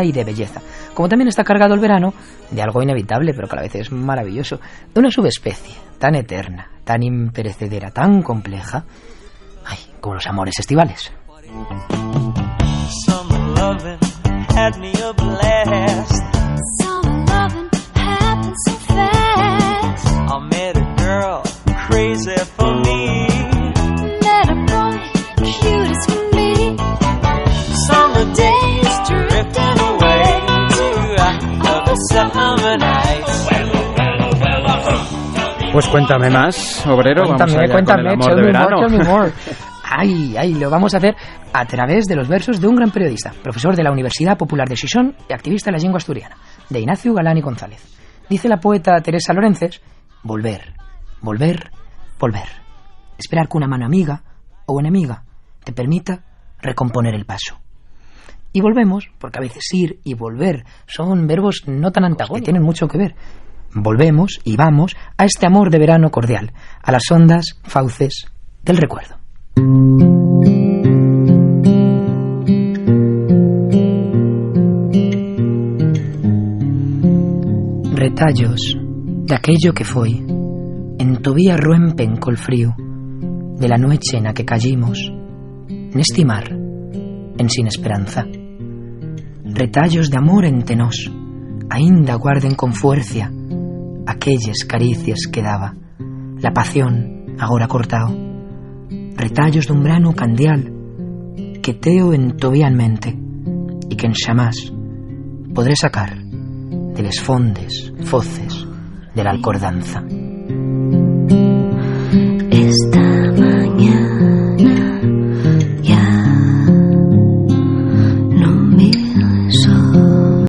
y de belleza. Como también está cargado el verano de algo inevitable, pero que a la vez es maravilloso, de una subespecie tan eterna, tan imperecedera, tan compleja, ay, como los amores estivales. Pues cuéntame más, obrero. Cuéntame, el amor de verano. Ay, lo vamos a hacer a través de los versos de un gran periodista, profesor de la Universidad Popular de Xixón y activista de la lengua asturiana, de Ignacio Galán y González. Dice la poeta Teresa Lorences: volver, volver, volver. Esperar que una mano amiga o enemiga te permita recomponer el paso. Y volvemos, porque a veces ir y volver son verbos no tan antagónicos, que tienen mucho que ver. Volvemos y vamos a este amor de verano cordial, a las hondas fauces del recuerdo. Retallos de aquello que foi, entovía ruempen col frío de la noche na que callimos, neste mar, en sin esperanza. Retallos de amor ente nós, aínda guarden con fuerza aquelles caricias que daba la pasión agora cortao. Retallos dun brano candial que teo entovía en mente e que en xamás podré sacar de les fondes foces de la alcordanza.